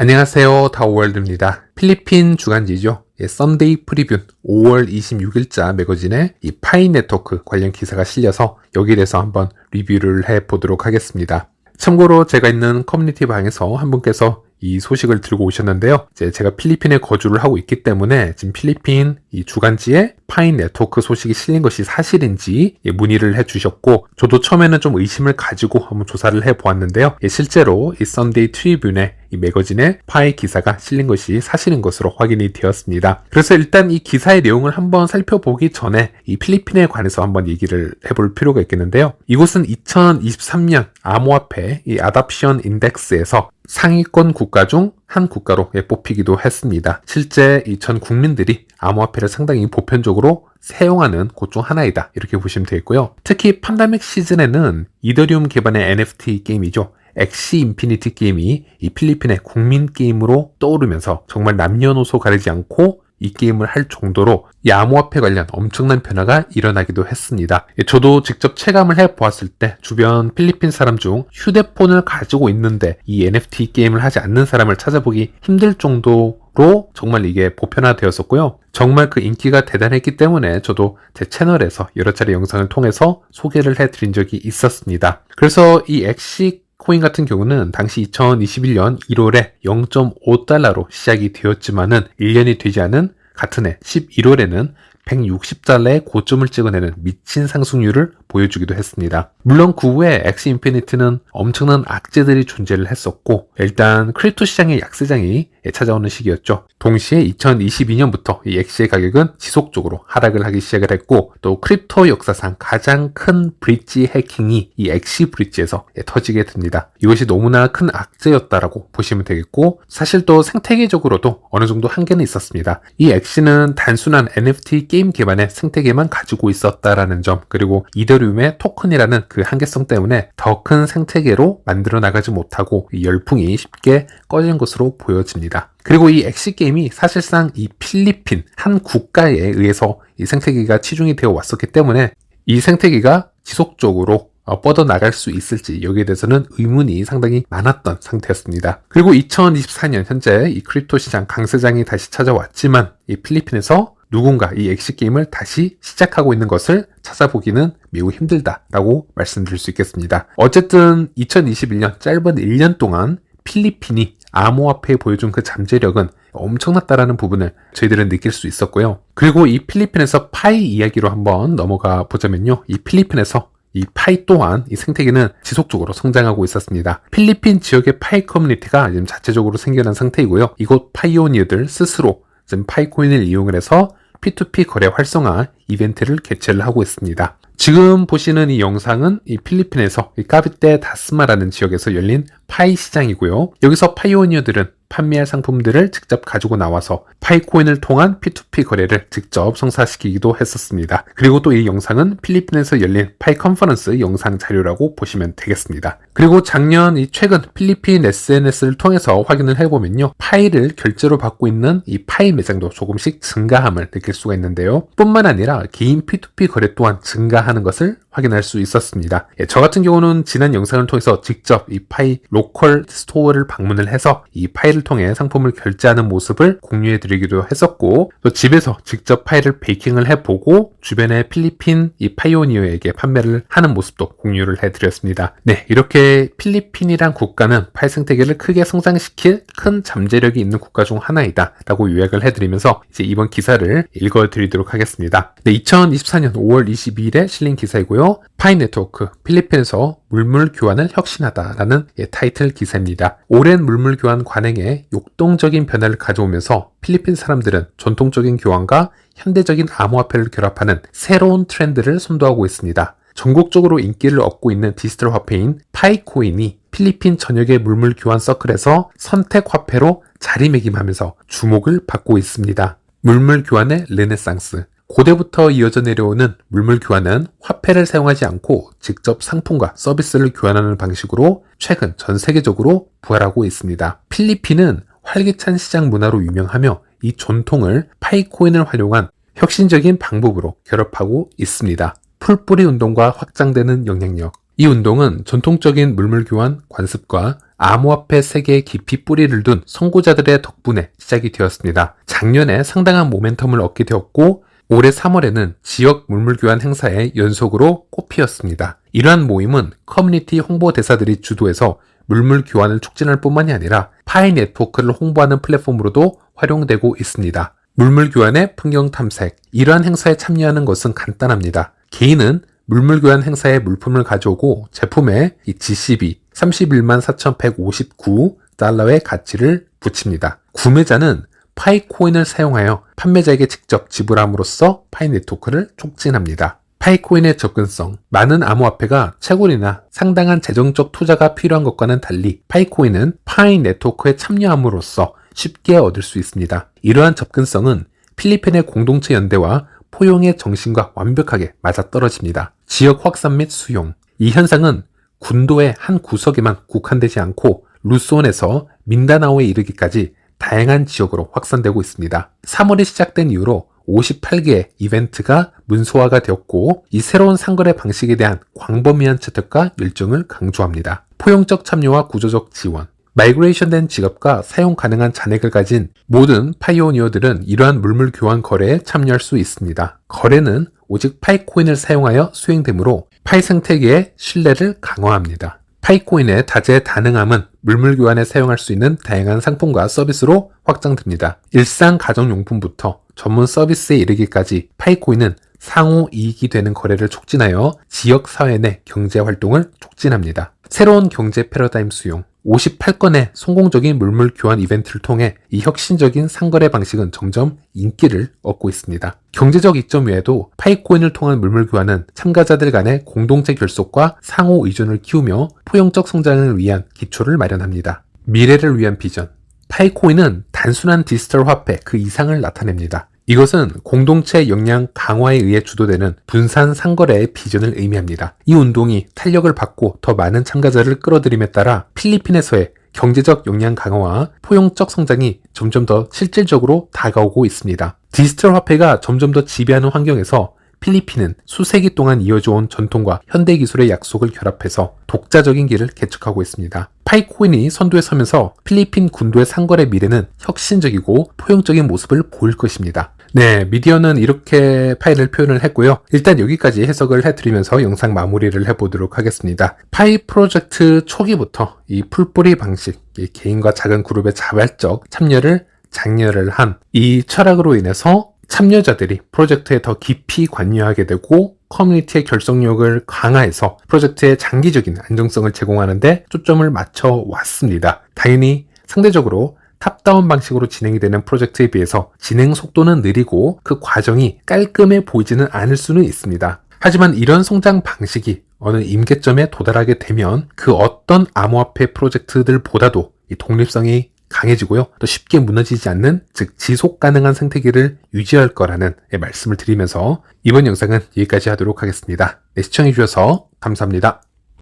안녕하세요. 다오월드입니다. 필리핀 주간지죠. 썬데이 프리뷰 5월 26일자 매거진에 이 파이 네트워크 관련 기사가 실려서 여기에 대해서 한번 리뷰를 해보도록 하겠습니다. 참고로 제가 있는 커뮤니티 방에서 한 분께서 이 소식을 들고 오셨는데요. 제가 필리핀에 거주를 하고 있기 때문에 지금 필리핀 이 주간지에 파이 네트워크 소식이 실린 것이 사실인지 문의를 해주셨고, 저도 처음에는 좀 의심을 가지고 한번 조사를 해보았는데요. 실제로 이 썬데이 트리뷴의 이 매거진에 파이 기사가 실린 것이 사실인 것으로 확인이 되었습니다. 그래서 일단 이 기사의 내용을 한번 살펴보기 전에 이 필리핀에 관해서 한번 얘기를 해볼 필요가 있겠는데요. 이곳은 2023년 암호화폐 이 아답션 인덱스에서 상위권 국가 중 한 국가로 뽑히기도 했습니다. 실제 전 국민들이 암호화폐를 상당히 보편적으로 사용하는 곳 중 하나이다, 이렇게 보시면 되겠고요. 특히 팬데믹 시즌에는 이더리움 기반의 NFT 게임이죠. 엑시 인피니티 게임이 이 필리핀의 국민 게임으로 떠오르면서 정말 남녀노소 가리지 않고 이 게임을 할 정도로 이 암호화폐 관련 엄청난 변화가 일어나기도 했습니다. 저도 직접 체감을 해보았을 때 주변 필리핀 사람 중 휴대폰을 가지고 있는데 이 NFT 게임을 하지 않는 사람을 찾아보기 힘들 정도로 정말 이게 보편화되었었고요. 정말 그 인기가 대단했기 때문에 저도 제 채널에서 여러 차례 영상을 통해서 소개를 해드린 적이 있었습니다. 그래서 이 엑시 코인 같은 경우는 당시 2021년 1월에 0.5달러로 시작이 되었지만은 1년이 되지 않은 같은 해 11월에는 160달러의 고점을 찍어내는 미친 상승률을 보여주기도 했습니다. 물론 그 후에 엑시 인피니티는 엄청난 악재들이 존재를 했었고, 일단 크립토 시장의 약세장이 찾아오는 시기였죠. 동시에 2022년부터 이 엑시의 가격은 지속적으로 하락을 하기 시작을 했고, 또 크립토 역사상 가장 큰 브릿지 해킹이 이 엑시 브릿지에서 터지게 됩니다. 이것이 너무나 큰 악재였다라고 보시면 되겠고, 사실 또 생태계적으로도 어느 정도 한계는 있었습니다. 이 엑시는 단순한 NFT 게임 기반의 생태계만 가지고 있었다라는 점, 그리고 이더리움의 토큰이라는 그 한계성 때문에 더 큰 생태계로 만들어 나가지 못하고 이 열풍이 쉽게 꺼진 것으로 보여집니다. 그리고 이 엑시 게임이 사실상 이 필리핀 한 국가에 의해서 이 생태계가 치중이 되어 왔었기 때문에 이 생태계가 지속적으로 뻗어나갈 수 있을지 여기에 대해서는 의문이 상당히 많았던 상태였습니다. 그리고 2024년 현재 이 크립토 시장 강세장이 다시 찾아왔지만 이 필리핀에서 누군가 이 엑시 게임을 다시 시작하고 있는 것을 찾아보기는 매우 힘들다라고 말씀드릴 수 있겠습니다. 어쨌든 2021년 짧은 1년 동안 필리핀이 암호화폐에 보여준 그 잠재력은 엄청났다라는 부분을 저희들은 느낄 수 있었고요. 그리고 이 필리핀에서 파이 이야기로 한번 넘어가 보자면요. 이 필리핀에서 이 파이 또한 이 생태계는 지속적으로 성장하고 있었습니다. 필리핀 지역의 파이 커뮤니티가 지금 자체적으로 생겨난 상태이고요. 이곳 파이오니어들 스스로 지금 파이코인을 이용을 해서 P2P 거래 활성화 이벤트를 개최를 하고 있습니다. 지금 보시는 이 영상은 이 필리핀에서 이 카비테 다스마라는 지역에서 열린 파이 시장이고요. 여기서 파이오니어들은 판매할 상품들을 직접 가지고 나와서 파이코인을 통한 P2P 거래를 직접 성사시키기도 했었습니다. 그리고 또 이 영상은 필리핀에서 열린 파이 컨퍼런스 영상 자료라고 보시면 되겠습니다. 그리고 최근 필리핀 SNS를 통해서 확인을 해보면요. 파이를 결제로 받고 있는 이 파이 매장도 조금씩 증가함을 느낄 수가 있는데요. 뿐만 아니라 개인 P2P 거래 또한 증가하는 것을 확인할 수 있었습니다. 저 같은 경우는 지난 영상을 통해서 직접 이 파이 로컬 스토어를 방문을 해서 이 파이를 통해 상품을 결제하는 모습을 공유해 드리기도 했었고, 또 집에서 직접 파이를 베이킹을 해보고 주변의 필리핀 이 파이오니어에게 판매를 하는 모습도 공유를 해드렸습니다. 네, 이렇게 필리핀이란 국가는 파이 생태계를 크게 성장시킬 큰 잠재력이 있는 국가 중 하나이다 라고 요약을 해드리면서 이제 이번 기사를 읽어드리도록 하겠습니다. 네, 2024년 5월 22일에 실린 기사이고요. 파이 네트워크 필리핀에서 물물 교환을 혁신하다라는 타이틀 기사입니다. 오랜 물물 교환 관행에 역동적인 변화를 가져오면서 필리핀 사람들은 전통적인 교환과 현대적인 암호화폐를 결합하는 새로운 트렌드를 선도하고 있습니다. 전국적으로 인기를 얻고 있는 디지털 화폐인 파이코인이 필리핀 전역의 물물 교환 서클에서 선택 화폐로 자리매김하면서 주목을 받고 있습니다. 물물 교환의 르네상스. 고대부터 이어져 내려오는 물물 교환은 화폐를 사용하지 않고 직접 상품과 서비스를 교환하는 방식으로 최근 전 세계적으로 부활하고 있습니다. 필리핀은 활기찬 시장 문화로 유명하며 이 전통을 파이코인을 활용한 혁신적인 방법으로 결합하고 있습니다. 풀뿌리 운동과 확장되는 영향력. 이 운동은 전통적인 물물 교환 관습과 암호화폐 세계에 깊이 뿌리를 둔 선구자들의 덕분에 시작이 되었습니다. 작년에 상당한 모멘텀을 얻게 되었고 올해 3월에는 지역 물물교환 행사에 연속으로 꽃피었습니다. 이러한 모임은 커뮤니티 홍보대사들이 주도해서 물물 교환을 촉진할 뿐만이 아니라 파이 네트워크를 홍보하는 플랫폼으로도 활용되고 있습니다. 물물 교환의 풍경 탐색. 이러한 행사에 참여하는 것은 간단합니다. 개인은 물물 교환 행사에 물품을 가져오고 제품에 이 GCB 31만 4,159달러의 가치를 붙입니다. 구매자는 파이코인을 사용하여 판매자에게 직접 지불함으로써 파이 네트워크를 촉진합니다. 파이코인의 접근성. 많은 암호화폐가 채굴이나 상당한 재정적 투자가 필요한 것과는 달리 파이코인은 파이 네트워크에 참여함으로써 쉽게 얻을 수 있습니다. 이러한 접근성은 필리핀의 공동체 연대와 포용의 정신과 완벽하게 맞아떨어집니다. 지역 확산 및 수용. 이 현상은 군도의 한 구석에만 국한되지 않고 루소온에서 민다나오에 이르기까지 다양한 지역으로 확산되고 있습니다. 3월이 시작된 이후로 58개의 이벤트가 문서화가 되었고 이 새로운 상거래 방식에 대한 광범위한 채택과 열정을 강조합니다. 포용적 참여와 구조적 지원. 마이그레이션된 직업과 사용 가능한 잔액을 가진 모든 파이오니어들은 이러한 물물 교환 거래에 참여할 수 있습니다. 거래는 오직 파이코인을 사용하여 수행되므로 파이 생태계의 신뢰를 강화합니다. 파이코인의 다재다능함은 물물 교환에 사용할 수 있는 다양한 상품과 서비스로 확장됩니다. 일상 가정용품부터 전문 서비스에 이르기까지 파이코인은 상호 이익이 되는 거래를 촉진하여 지역 사회 내 경제 활동을 촉진합니다. 새로운 경제 패러다임 수용. 58건의 성공적인 물물 교환 이벤트를 통해 이 혁신적인 상거래 방식은 점점 인기를 얻고 있습니다. 경제적 이점 외에도 파이코인을 통한 물물 교환은 참가자들 간의 공동체 결속과 상호 의존을 키우며 포용적 성장을 위한 기초를 마련합니다. 미래를 위한 비전. 파이코인은 단순한 디지털 화폐 그 이상을 나타냅니다. 이것은 공동체 역량 강화에 의해 주도되는 분산 상거래의 비전을 의미합니다. 이 운동이 탄력을 받고 더 많은 참가자를 끌어들임에 따라 필리핀에서의 경제적 역량 강화와 포용적 성장이 점점 더 실질적으로 다가오고 있습니다. 디지털 화폐가 점점 더 지배하는 환경에서 필리핀은 수세기 동안 이어져온 전통과 현대 기술의 약속을 결합해서 독자적인 길을 개척하고 있습니다. 파이코인이 선두에 서면서 필리핀 군도의 상거래 미래는 혁신적이고 포용적인 모습을 보일 것입니다. 네, 미디어는 이렇게 파이를 표현을 했고요. 일단 여기까지 해석을 해드리면서 영상 마무리를 해보도록 하겠습니다. 파이 프로젝트 초기부터 이 풀뿌리 방식, 이 개인과 작은 그룹의 자발적 참여를 장려를 한 이 철학으로 인해서 참여자들이 프로젝트에 더 깊이 관여하게 되고 커뮤니티의 결속력을 강화해서 프로젝트의 장기적인 안정성을 제공하는 데 초점을 맞춰 왔습니다. 당연히 상대적으로 탑다운 방식으로 진행이 되는 프로젝트에 비해서 진행 속도는 느리고 그 과정이 깔끔해 보이지는 않을 수는 있습니다. 하지만 이런 성장 방식이 어느 임계점에 도달하게 되면 그 어떤 암호화폐 프로젝트들보다도 이 독립성이 강해지고요. 또 쉽게 무너지지 않는, 즉 지속 가능한 생태계를 유지할 거라는 말씀을 드리면서 이번 영상은 여기까지 하도록 하겠습니다. 네, 시청해주셔서 감사합니다.